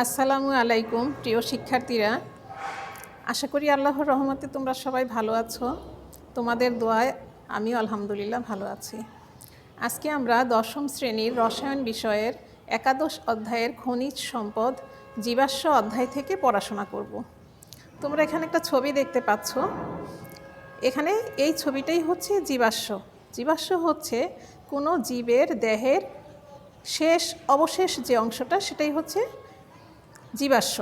আসসালামু আলাইকুম প্রিয় শিক্ষার্থীরা, আশা করি আল্লাহর রহমতে তোমরা সবাই ভালো আছো। তোমাদের দোয়ায় আমিও আলহামদুলিল্লাহ ভালো আছি। আজকে আমরা দশম শ্রেণীর রসায়ন বিষয়ের একাদশ অধ্যায়ের খনিজ সম্পদ জীবাশ্ম অধ্যায় থেকে পড়াশোনা করব। তোমরা এখানে একটা ছবি দেখতে পাচ্ছ। এখানে এই ছবিটাই হচ্ছে জীবাশ্ম। জীবাশ্ম হচ্ছে কোনো জীবের দেহের অবশেষ যে অংশটা সেটাই হচ্ছে জীবাশ্ম।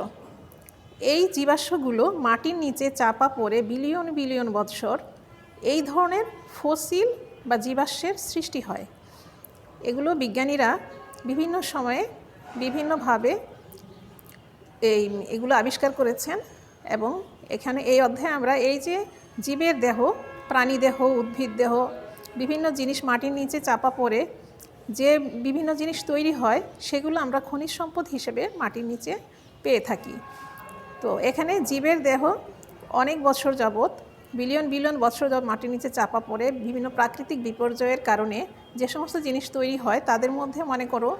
এই জীবাশ্মগুলো মাটির নিচে চাপা পড়ে বিলিয়ন বিলিয়ন বৎসর এই ধরনের ফসিল বা জীবাশ্মের সৃষ্টি হয়। বিজ্ঞানীরা বিভিন্ন সময়ে বিভিন্নভাবে এগুলো আবিষ্কার করেছেন এবং এখানে এই অধ্যায়ে আমরা এই যে জীবের দেহ, প্রাণী দেহ, উদ্ভিদ দেহ, বিভিন্ন জিনিস মাটির নিচে চাপা পড়ে যে বিভিন্ন জিনিস তৈরি হয় সেগুলো আমরা খনিজ সম্পদ হিসেবে মাটির নিচে পেয়ে থাকি। তো এখানে জীবের দেহ অনেক বছর যাবৎ বিলিয়ন বিলিয়ন বছর যাবৎ মাটির নিচে চাপা পড়ে বিভিন্ন প্রাকৃতিক বিপর্যয়ের কারণে যে সমস্ত জিনিস তৈরি হয় তাদের মধ্যে মনে করো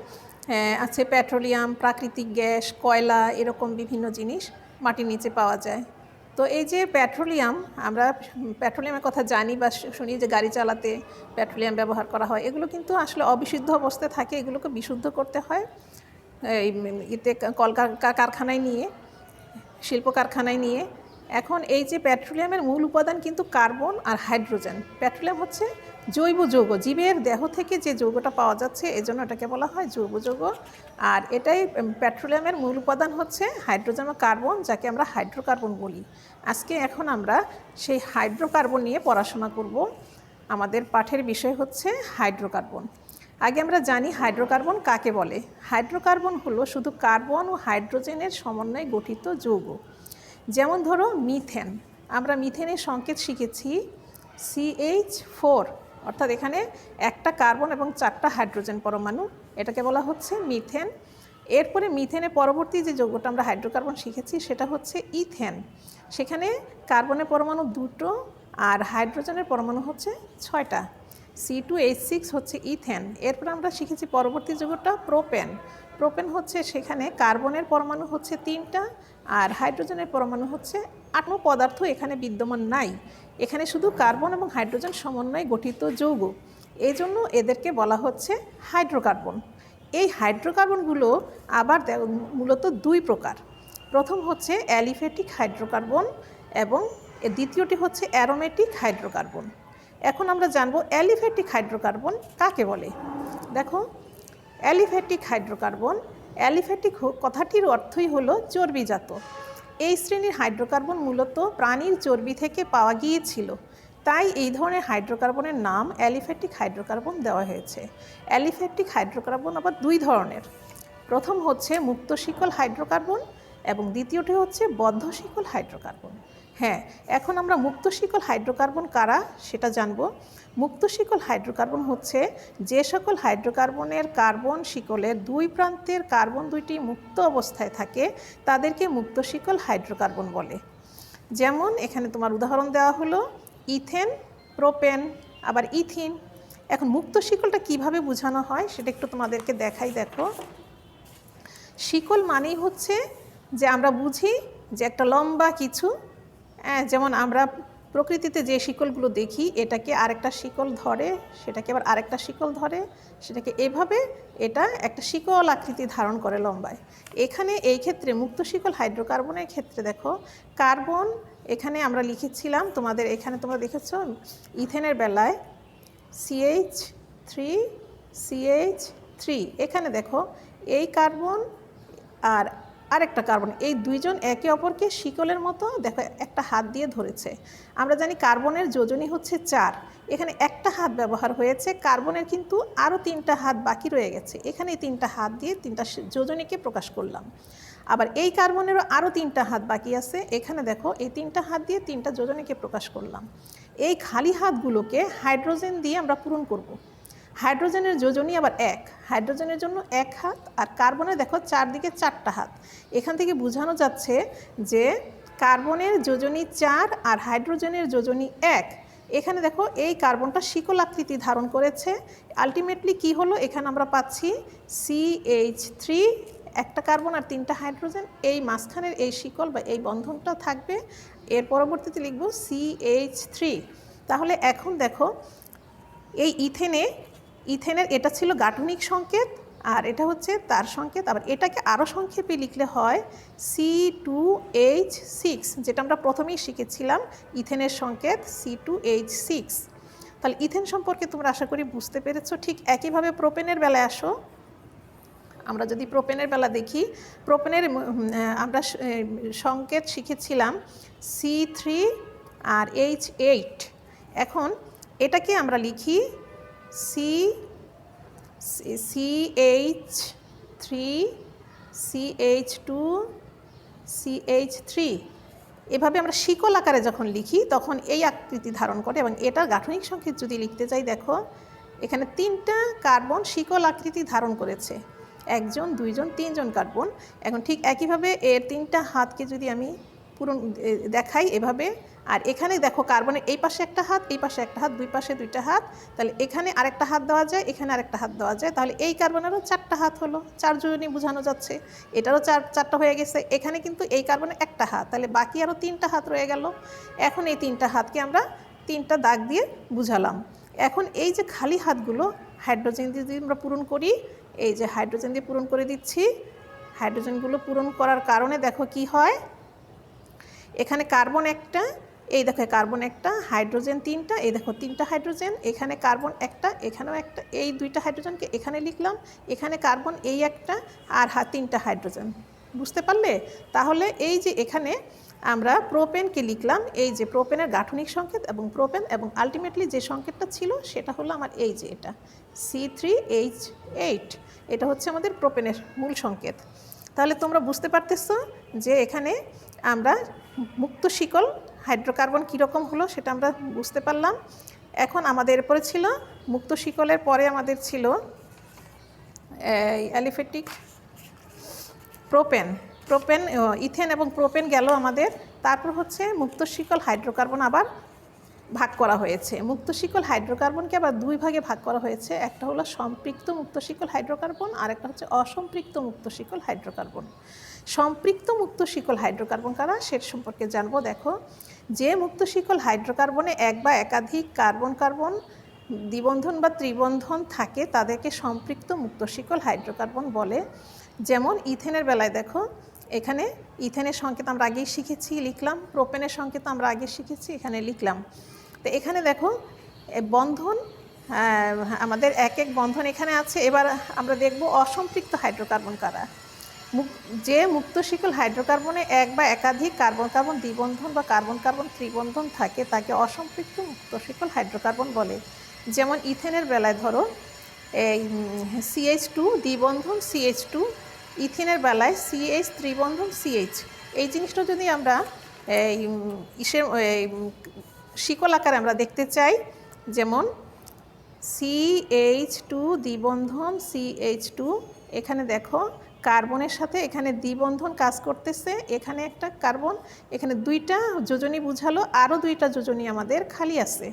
আছে পেট্রোলিয়াম, প্রাকৃতিক গ্যাস, কয়লা, এরকম বিভিন্ন জিনিস মাটির নিচে পাওয়া যায়। তো এই যে আমরা পেট্রোলিয়ামের কথা জানি বা শুনি যে গাড়ি চালাতে পেট্রোলিয়াম ব্যবহার করা হয়, এগুলো কিন্তু আসলে অবিশুদ্ধ অবস্থায় থাকে। এগুলোকে বিশুদ্ধ করতে হয় কারখানায় নিয়ে, শিল্প কারখানায় নিয়ে। এখন এই যে পেট্রোলিয়ামের মূল উপাদান কিন্তু কার্বন আর হাইড্রোজেন। পেট্রোলিয়াম হচ্ছে জৈব যৌগ, জীবের দেহ থেকে যে যৌগটা পাওয়া যাচ্ছে এজন্য এটাকে বলা হয় জৈব যৌগ। আর এটাই পেট্রোলিয়ামের মূল উপাদান হচ্ছে হাইড্রোজেন ও কার্বন, যাকে আমরা হাইড্রোকার্বন বলি। এখন আমরা সেই হাইড্রোকার্বন নিয়ে পড়াশোনা করব। আমাদের পাঠের বিষয় হচ্ছে হাইড্রোকার্বন। আগে আমরা জানি হাইড্রোকার্বন কাকে বলে। হাইড্রোকার্বন হলো শুধু কার্বন ও হাইড্রোজেনের সমন্বয়ে গঠিত যৌগ। যেমন ধরো মিথেন, আমরা মিথেনের সংকেত শিখেছি CH4, অর্থাৎ এখানে একটা কার্বন এবং 4টা হাইড্রোজেন পরমাণু, এটাকে বলা হচ্ছে মিথেন। এরপরে মিথেনের পরবর্তী যে যৌগটা আমরা হাইড্রোকার্বন শিখেছি সেটা হচ্ছে ইথেন। সেখানে কার্বনের পরমাণু 2টো আর হাইড্রোজেনের পরমাণু হচ্ছে 6টা। C2H6 হচ্ছে ইথেন। এরপর আমরা শিখেছি পরবর্তী যৌগটা প্রোপেন। প্রোপেন হচ্ছে সেখানে কার্বনের পরমাণু হচ্ছে 3টা আর হাইড্রোজেনের পরমাণু হচ্ছে 8। পদার্থ এখানে বিদ্যমান নাই, এখানে শুধু কার্বন এবং হাইড্রোজেন সমন্বয়ে গঠিত যৌগ, এই জন্য এদেরকে বলা হচ্ছে হাইড্রোকার্বন। এই হাইড্রোকার্বনগুলো আবার মূলত 2 প্রকার। প্রথম হচ্ছে অ্যালিফ্যাটিক হাইড্রোকার্বন এবং দ্বিতীয়টি হচ্ছে অ্যারোমেটিক হাইড্রোকার্বন। এখন আমরা জানবো অ্যালিফ্যাটিক হাইড্রোকার্বন কাকে বলে। দেখো, অ্যালিফ্যাটিক হাইড্রোকার্বন, অ্যালিফ্যাটিক কথাটির অর্থই হলো চর্বিজাত। এই শ্রেণীর হাইড্রোকার্বন মূলত প্রাণীর চর্বি থেকে পাওয়া গিয়েছিল, তাই এই ধরনের হাইড্রোকার্বনের নাম অ্যালিফ্যাটিক হাইড্রোকার্বন দেওয়া হয়েছে। অ্যালিফ্যাটিক হাইড্রোকার্বন আবার 2 ধরনের। প্রথম হচ্ছে মুক্ত শিকল হাইড্রোকার্বন এবং দ্বিতীয়টি হচ্ছে বদ্ধ শিকল হাইড্রোকার্বন। এখন আমরা মুক্ত শিকল হাইড্রোকার্বন কারা সেটা জানব। মুক্ত শিকল হাইড্রোকার্বন হচ্ছে যে সকল হাইড্রোকার্বনের কার্বন শিকলের 2 প্রান্তের কার্বন 2টি মুক্ত অবস্থায় থাকে তাদেরকে মুক্ত শিকল হাইড্রোকার্বন বলে। যেমন এখানে তোমার উদাহরণ দেওয়া হলো ইথেন, প্রোপেন, আবার ইথিন। এখন মুক্ত শিকলটা কিভাবে বোঝানো হয় সেটা একটু তোমাদেরকে দেখাই। দেখো, শিকল মানেই হচ্ছে যে আমরা বুঝি যে একটা লম্বা কিছু, যেমন আমরা প্রকৃতিতে যে শিকলগুলো দেখি এটাকে আরেকটা শিকল ধরে, সেটাকে আবার আরেকটা শিকল ধরে, সেটাকে এভাবে এটা একটা শিকল আকৃতি ধারণ করে লম্বায়। এখানে এই ক্ষেত্রে মুক্ত শিকল হাইড্রোকার্বনের ক্ষেত্রে দেখো, কার্বন এখানে আমরা লিখেছিলাম, এখানে তোমরা দেখেছ ইথেনের বেলায় CH3, এখানে দেখো এই কার্বন আর আরেকটা কার্বন, এই 2 জন একে অপরকে শিকলের মতো দেখো একটা হাত দিয়ে ধরেছে। আমরা জানি কার্বনের যোজনী হচ্ছে 4, এখানে একটা হাত ব্যবহার হয়েছে, কার্বনের কিন্তু আরও 3টা হাত বাকি রয়ে গেছে। এখানে 3টা হাত দিয়ে 3টা যোজনীকে প্রকাশ করলাম। আবার এই কার্বনেরও আরও 3টা হাত বাকি আছে, এখানে দেখো এই 3টা হাত দিয়ে 3টা যোজনীকে প্রকাশ করলাম। এই খালি হাতগুলোকে হাইড্রোজেন দিয়ে আমরা পূরণ করব। হাইড্রোজেনের যোজনী আবার 1, হাইড্রোজেনের জন্য 1 হাত, আর কার্বনের দেখো চারদিকে 4টা হাত। এখান থেকে বোঝানো যাচ্ছে যে কার্বনের যোজনী 4 আর হাইড্রোজেনের যোজনী 1। এখানে দেখো এই কার্বনটা শিকল আকৃতি ধারণ করেছে। আলটিমেটলি কি হলো, এখানে আমরা পাচ্ছি CH3 একটা কার্বন আর 3টা হাইড্রোজেন, এই মাঝখানের এই শিকল বা এই বন্ধনটা থাকবে। এর পরবর্তীতে লিখব CH3। তাহলে এখন দেখো এই ইথেনের এটা ছিল গাঠনিক সংকেত আর এটা হচ্ছে তার সংকেত। আবার এটাকে আরও সংক্ষেপে লিখলে হয় C2H6, যেটা আমরা প্রথমেই শিখেছিলাম ইথেনের সংকেত C2H6। তাহলে ইথেন সম্পর্কে তোমরা আশা করি বুঝতে পেরেছো। ঠিক একইভাবে প্রোপেনের বেলায় আসো। আমরা যদি প্রোপেনের বেলা দেখি, প্রোপেনের আমরা সংকেত শিখেছিলাম C3 আর H8। এখন এটাকে আমরা লিখি CH3 CH2 CH3। এভাবে আমরা শিকল আকারে যখন লিখি তখন এই আকৃতি ধারণ করে। এবং এটার গাঠনিক সংকেত যদি লিখতে চাই, দেখো এখানে 3টা কার্বন শিকল আকৃতি ধারণ করেছে, 1 জন 2 জন 3 জন কার্বন। এখন ঠিক একইভাবে এর 3টা হাতকে যদি আমি পূরণ দেখাই এভাবে, আর এখানে দেখো কার্বনের এই পাশে একটা হাত, এই পাশে একটা হাত, দুই পাশে 2টা হাত, তাহলে এখানে আরেকটা হাত দেওয়া যায়, এখানে আরেকটা হাত দেওয়া যায়। তাহলে এই কার্বনেরও 4টা হাত হলো, 4 জনই বোঝানো যাচ্ছে। এটারও 4টা হয়ে গেছে। এখানে কিন্তু এই কার্বনের একটা হাত, তাহলে বাকি আরও 3টা হাত রয়ে গেল। এখন এই 3টা হাতকে আমরা 3টা দাগ দিয়ে বুঝালাম। এখন এই যে খালি হাতগুলো হাইড্রোজেন দিয়ে যদি আমরা পূরণ করি, এই যে হাইড্রোজেন দিয়ে পূরণ করে দিচ্ছি। হাইড্রোজেনগুলো পূরণ করার কারণে দেখো কি হয়, এখানে কার্বন একটা, এই দেখো কার্বন একটা, হাইড্রোজেন 3টা, এই দেখো 3টা হাইড্রোজেন, এখানে কার্বন একটা, এখানেও একটা, এই 2টা হাইড্রোজেনকে এখানে লিখলাম, এখানে কার্বন এই একটা, আর 3টা হাইড্রোজেন। বুঝতে পারলে? তাহলে এই যে এখানে আমরা প্রোপেনকে লিখলাম, এই যে প্রোপেনের গাঠনিক সংকেত এবং প্রোপেন, এবং আলটিমেটলি যে সংকেতটা ছিল সেটা হলো আমার এই যে এটা C3H8। এটা হচ্ছে আমাদের প্রোপেনের মূল সংকেত। তাহলে তোমরা বুঝতে পারতেছো যে এখানে আমরা মুক্ত শিকল হাইড্রোকার্বন কীরকম হলো সেটা আমরা বুঝতে পারলাম। এখন আমাদের এরপরে ছিল মুক্ত শিকলের পরে আমাদের ছিল অ্যালিফেটিক প্রোপেন। ইথেন এবং প্রোপেন গেল আমাদের। তারপর হচ্ছে মুক্ত শিকল হাইড্রোকার্বন আবার ভাগ করা হয়েছে। মুক্ত শিকল হাইড্রোকার্বনকে আবার 2 ভাগে ভাগ করা হয়েছে। একটা হলো সম্পৃক্ত মুক্ত শিকল হাইড্রোকার্বন, আর একটা হচ্ছে অসম্পৃক্ত মুক্ত শিকল হাইড্রোকার্বন। সম্পৃক্ত মুক্ত শিকল হাইড্রোকার্বন কারা সেটা সম্পর্কে জানবো। দেখো, যে মুক্ত শিকল হাইড্রোকার্বনে এক বা একাধিক কার্বন কার্বন দ্বিবন্ধন বা ত্রিবন্ধন থাকে তাদেরকে সম্পৃক্ত মুক্ত শিকল হাইড্রোকার্বন বলে। যেমন ইথেনের বেলায় দেখো, এখানে ইথেনের সংকেত আমরা আগেই শিখেছি, লিখলাম। প্রোপেনের সংকেত আমরা আগে শিখেছি, এখানে লিখলাম। তো এখানে দেখো বন্ধন, আমাদের এক এক বন্ধন এখানে আছে। এবার আমরা দেখব অসম্পৃক্ত হাইড্রোকার্বন কারা। যে মুক্ত শিকল হাইড্রোকার্বনে এক বা একাধিক কার্বন কার্বন দ্বিবন্ধন বা কার্বন কার্বন ত্রিবন্ধন থাকে তাকে অসম্পৃক্ত মুক্ত শিকল হাইড্রোকার্বন বলে। যেমন ইথেনের বেলায় ধরো এই CH2 দ্বিবন্ধন CH2, ইথেনের বেলায় CH ত্রিবন্ধন CH। এই জিনিসটা যদি আমরা শিকল আকারে আমরা দেখতে চাই, যেমন CH2 দ্বিবন্ধন CH2, এখানে দেখো কার্বনের সাথে এখানে দ্বিবন্ধন কাজ করতেছে, এখানে একটা কার্বন, এখানে 2টা যোজনী বুঝালো, আরও 2টা যোজনী আমাদের খালি আছে।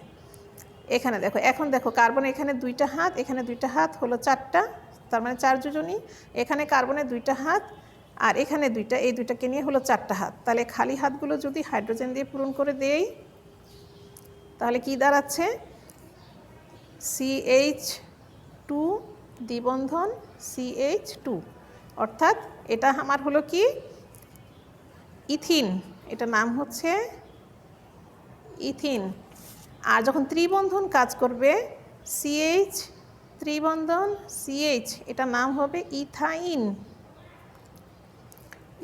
এখানে দেখো, এখন দেখো কার্বন এখানে 2টা হাত, এখানে 2টা হাত হলো 4টা, তার মানে 4 যোজনী। এখানে কার্বনের 2টা হাত আর এখানে 2টা, এই 2টাকে নিয়ে হলো 4টা হাত। তাহলে খালি হাতগুলো যদি হাইড্রোজেন দিয়ে পূরণ করে দেই তাহলে কি দাঁড়াচ্ছে, CH2 দ্বিবন্ধন CH2, অর্থাৎ এটা আমার হলো কি ইথিন, এটা নাম হচ্ছে ইথিন। আর যখন ত্রিবন্ধন কাজ করবে CH ত্রিবন্ধন CH, এটা নাম হবে ইথাইন।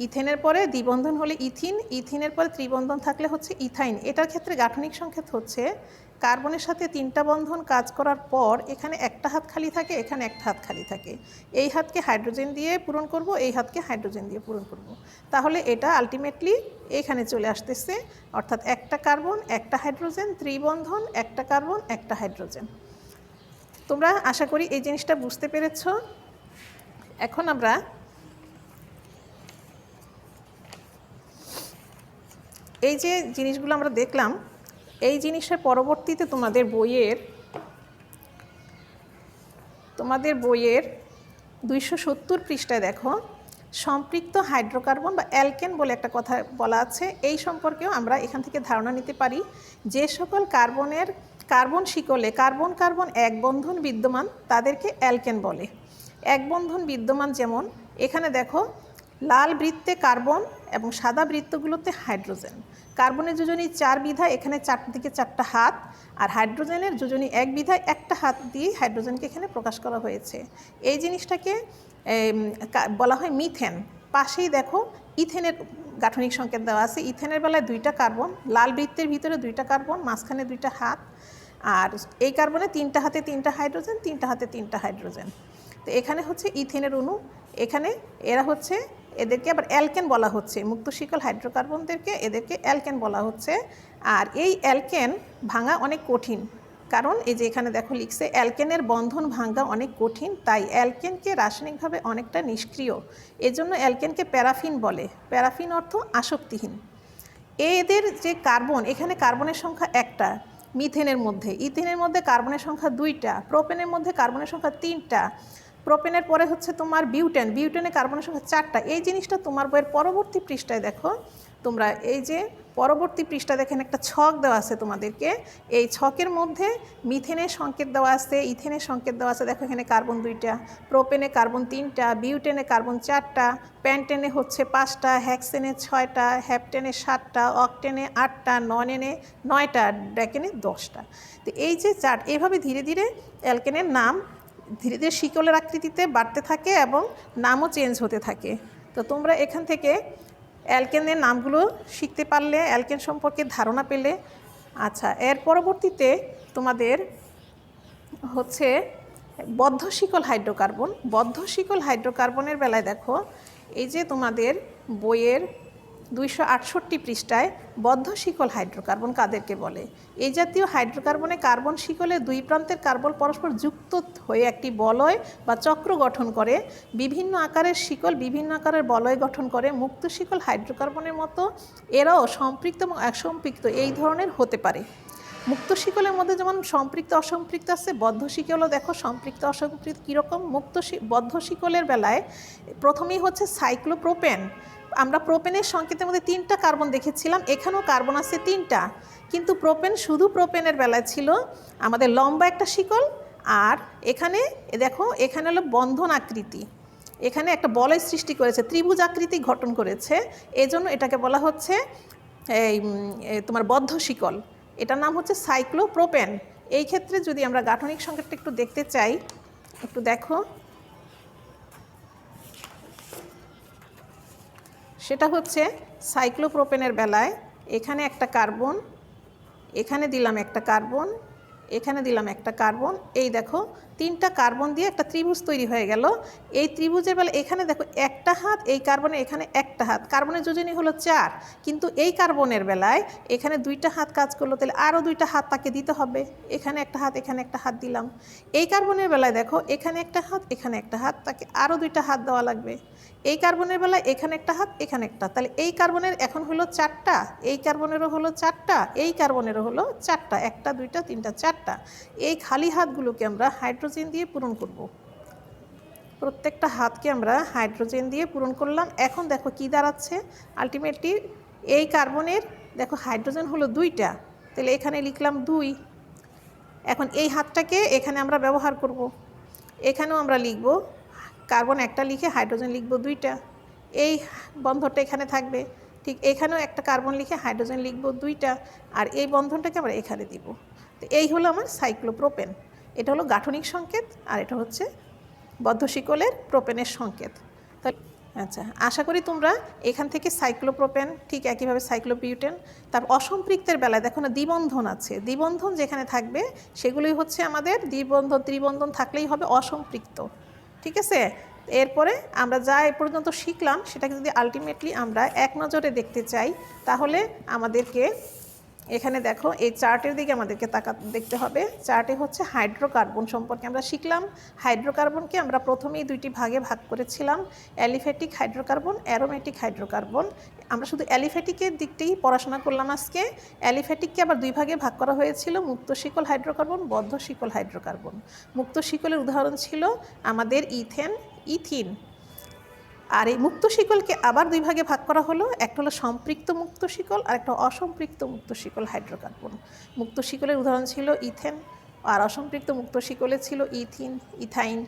ইথেনের পরে দ্বিবন্ধন হলে ইথিন, ইথিনের পরে ত্রিবন্ধন থাকলে হচ্ছে ইথাইন। এটার ক্ষেত্রে গাঠনিক সংকেত হচ্ছে কার্বনের সাথে 3টা বন্ধন কাজ করার পর এখানে একটা হাত খালি থাকে, এখানে একটা হাত খালি থাকে। এই হাতকে হাইড্রোজেন দিয়ে পূরণ করব, এই হাতকে হাইড্রোজেন দিয়ে পূরণ করব। তাহলে এটা আলটিমেটলি এখানে চলে আসতেছে, অর্থাৎ একটা কার্বন একটা হাইড্রোজেন, ত্রিবন্ধন একটা কার্বন একটা হাইড্রোজেন। তোমরা আশা করি এই জিনিসটা বুঝতে পেরেছ। এখন আমরা এই যে জিনিসগুলো আমরা দেখলাম, এই জিনিসের পরবর্তীতে তোমাদের বইয়ের 270 পৃষ্ঠায় দেখো সম্পৃক্ত হাইড্রোকার্বন বা অ্যালকেন বলে একটা কথা বলা আছে, এই সম্পর্কেও আমরা এখান থেকে ধারণা নিতে পারি। যে সকল কার্বন শিকলে কার্বন কার্বন এক বন্ধন বিদ্যমান তাদেরকে অ্যালকেন বলে। এক বন্ধন বিদ্যমান যেমন এখানে দেখো লাল বৃত্তে কার্বন এবং সাদা বৃত্তগুলোতে হাইড্রোজেন। কার্বনের যোজনী 4 বিধায় এখানে 4 দিকে 4টা হাত, আর হাইড্রোজেনের যোজনী 1 বিধায় একটা হাত দিয়ে হাইড্রোজেনকে এখানে প্রকাশ করা হয়েছে। এই জিনিসটাকে বলা হয় মিথেন। পাশেই দেখো ইথেনের গাঠনিক সংকেত দেওয়া আছে। ইথেনের বেলায় 2টা কার্বন, লাল বৃত্তের ভিতরে 2টা কার্বন, মাঝখানে 2টা হাত, আর এই কার্বনে 3টা হাতে 3টা হাইড্রোজেন, 3টা হাতে 3টা হাইড্রোজেন। তো এখানে হচ্ছে ইথেনের অণু, এখানে এরা হচ্ছে, এদেরকে আবার অ্যালকেন বলা হচ্ছে। মুক্ত শিকল হাইড্রোকার্বনদেরকে এদেরকে অ্যালকেন বলা হচ্ছে। আর এই অ্যালকেন ভাঙা অনেক কঠিন, কারণ এই যে এখানে দেখো লিখছে অ্যালকেনের বন্ধন ভাঙা অনেক কঠিন, তাই অ্যালকেনকে রাসায়নিকভাবে অনেকটা নিষ্ক্রিয়। এজন্য অ্যালকেনকে প্যারাফিন বলে। প্যারাফিন অর্থ আসক্তিহীন। এদের যে কার্বন, এখানে কার্বনের সংখ্যা 1টা মিথেনের মধ্যে, ইথেনের মধ্যে কার্বনের সংখ্যা 2টা, প্রোপেনের মধ্যে কার্বনের সংখ্যা 3টা, প্রোপেনের পরে হচ্ছে তোমার বিউটেন, বিউটেনে কার্বনের সংখ্যা 4টা। এই জিনিসটা তোমার বইয়ের পরবর্তী পৃষ্ঠায় দেখো তোমরা, এই যে পরবর্তী পৃষ্ঠা দেখেন একটা ছক দেওয়া আছে তোমাদেরকে। এই ছকের মধ্যে মিথেনের সংকেত দেওয়া আছে, ইথেনের সংকেত দেওয়া আছে। দেখো এখানে কার্বন 2টা, প্রোপেনে কার্বন 3টা, বিউটেনে কার্বন 4টা, প্যান্টেনে হচ্ছে 5টা, হেক্সেনে 6টা, হ্যাপটেনে 7টা, অক্টেনে 8টা, ননেনে 9টা, ড্যাকেনে 10টা। তো এই যে চার্ট, এইভাবে ধীরে ধীরে অ্যালকেনের নাম ধীরে ধীরে শিকলের আকৃতিতে বাড়তে থাকে এবং নামও চেঞ্জ হতে থাকে। তো তোমরা এখান থেকে অ্যালকেনের নামগুলো শিখতে পারলে, অ্যালকেন সম্পর্কে ধারণা পেলে। আচ্ছা, এর পরবর্তীতে তোমাদের হচ্ছে বদ্ধ শিকল হাইড্রোকার্বন। বদ্ধ শিকল হাইড্রোকার্বনের বেলায় দেখো এই যে তোমাদের বইয়ের 268 পৃষ্ঠায় বদ্ধ শিকল হাইড্রোকার্বন কাদেরকে বলে। এই জাতীয় হাইড্রোকার্বনে কার্বন শিকলের 2 প্রান্তের কার্বন পরস্পর যুক্ত হয়ে একটি বলয় বা চক্র গঠন করে। বিভিন্ন আকারের শিকল বিভিন্ন আকারের বলয় গঠন করে। মুক্ত শিকল হাইড্রোকার্বনের মতো এরাও সম্পৃক্ত এবং অসম্পৃক্ত এই ধরনের হতে পারে। মুক্ত শিকলের মধ্যে যেমন সম্পৃক্ত অসম্পৃক্ত আছে, বদ্ধ শিকলও দেখো সম্পৃক্ত অসম্পৃক্ত কীরকম। বদ্ধ শিকলের বেলায় প্রথমেই হচ্ছে সাইক্লোপ্রোপেন। আমরা প্রোপেনের সংকেতের মধ্যে 3টা কার্বন দেখেছিলাম, এখানেও কার্বন আছে 3টা, কিন্তু প্রোপেন শুধু প্রোপেনের বেলায় ছিল আমাদের লম্বা একটা শিকল। আর এখানে দেখো এখানে হলো বন্ধন আকৃতি, এখানে একটা বলয় সৃষ্টি করেছে, ত্রিভুজ আকৃতি গঠন করেছে, এজন্য এটাকে বলা হচ্ছে এই তোমার বদ্ধ শিকল। এটার নাম হচ্ছে সাইক্লোপ্রোপেন। এই ক্ষেত্রে যদি আমরা গাঠনিক সংকেতটা একটু দেখতে চাই, একটু দেখো, সেটা হচ্ছে সাইক্লোপ্রোপেনের বেলায় এখানে একটা কার্বন, এখানে দিলাম একটা কার্বন, এখানে দিলাম একটা কার্বন, এই দেখো 3টা কার্বন দিয়ে একটা ত্রিভুজ তৈরি হয়ে গেল। এই ত্রিভুজের বেলা এখানে দেখো একটা হাত, এই কার্বনে এখানে একটা হাত, কার্বনের যোজনী হলো 4, কিন্তু এই কার্বনের বেলায় এখানে 2টা হাত কাজ করলো, তাহলে আরও 2টা হাত তাকে দিতে হবে। এখানে একটা হাত, এখানে একটা হাত দিলাম। এই কার্বনের বেলায় দেখো এখানে একটা হাত, এখানে একটা হাত, তাকে আরও 2টা হাত দেওয়া লাগবে। এই কার্বনের বেলায় এখানে একটা হাত, এখানে একটা, তাহলে এই কার্বনের এখন হলো 4টা, এই কার্বনেরও হলো 4টা, এই কার্বনেরও হলো 4টা, 1টা 2টা 3টা 4টা। এই খালি হাতগুলোকে আমরা হাইড্রোজেন দিয়ে পূরণ করব। প্রত্যেকটা হাতকে আমরা হাইড্রোজেন দিয়ে পূরণ করলাম। এখন দেখো কি দাঁড়াচ্ছে, আলটিমেটলি এই কার্বনের দেখো হাইড্রোজেন হলো 2টা, তাহলে এখানে লিখলাম 2। এখন এই হাতটাকে এখানে আমরা ব্যবহার করব, এখানেও আমরা লিখব কার্বন একটা লিখে হাইড্রোজেন লিখব 2টা, এই বন্ধনটা এখানে থাকবে। ঠিক এখানেও একটা কার্বন লিখে হাইড্রোজেন লিখব 2টা, আর এই বন্ধনটাকে আমরা এখানে দিব। তো এই হলো আমার সাইক্লোপ্রোপেন। এটা হলো গাঠনিক সংকেত, আর এটা হচ্ছে বদ্ধ শিকলের প্রোপেনের সংকেত। আচ্ছা, আশা করি তোমরা এখান থেকে সাইক্লোপ্রোপেন, ঠিক একইভাবে সাইক্লোবিউটেন, তার অসম্পৃক্তের বেলায় দেখো না দ্বিবন্ধন আছে, দ্বিবন্ধন যেখানে থাকবে সেগুলোই হচ্ছে আমাদের দ্বিবন্ধন, ত্রিবন্ধন থাকলেই হবে অসম্পৃক্ত। ঠিক আছে, এরপরে আমরা যা এ পর্যন্ত শিখলাম সেটাকে যদি আলটিমেটলি আমরা এক নজরে দেখতে চাই, তাহলে আমাদেরকে এখানে দেখো এই চার্টের দিকে আমাদেরকে দেখতে হবে। চার্টে হচ্ছে হাইড্রোকার্বন সম্পর্কে আমরা শিখলাম। হাইড্রোকার্বনকে আমরা প্রথমেই 2টি ভাগে ভাগ করেছিলাম, অ্যালিফ্যাটিক হাইড্রোকার্বন, অ্যারোমেটিক হাইড্রোকার্বন। আমরা শুধু অ্যালিফ্যাটিকের দিকটাই পড়াশোনা করলাম আজকে। অ্যালিফ্যাটিককে আবার 2 ভাগে ভাগ করা হয়েছিল, মুক্ত শিকল হাইড্রোকার্বন, বদ্ধ শিকল হাইড্রোকার্বন। মুক্ত শিকলের উদাহরণ ছিল আমাদের ইথেন, ইথিন। আর এই মুক্ত শিকলকে আবার দুই ভাগে ভাগ করা হলো, একটা হলো সম্পৃক্ত মুক্ত শিকল আর একটা অসম্পৃক্ত মুক্ত শিকল হাইড্রোকার্বন। মুক্ত শিকলের উদাহরণ ছিল ইথেন, আর অসম্পৃক্ত মুক্ত শিকলে ছিল ইথিন, ইথাইন,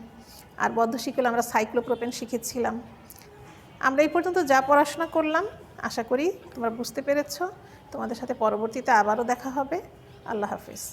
আর বদ্ধ শিকলে আমরা সাইক্লোপ্রোপেন শিখেছিলাম। আমরা এই পর্যন্ত যা পড়াশোনা করলাম আশা করি তোমরা বুঝতে পেরেছ। তোমাদের সাথে পরবর্তীতে আবারও দেখা হবে। আল্লাহ হাফিজ।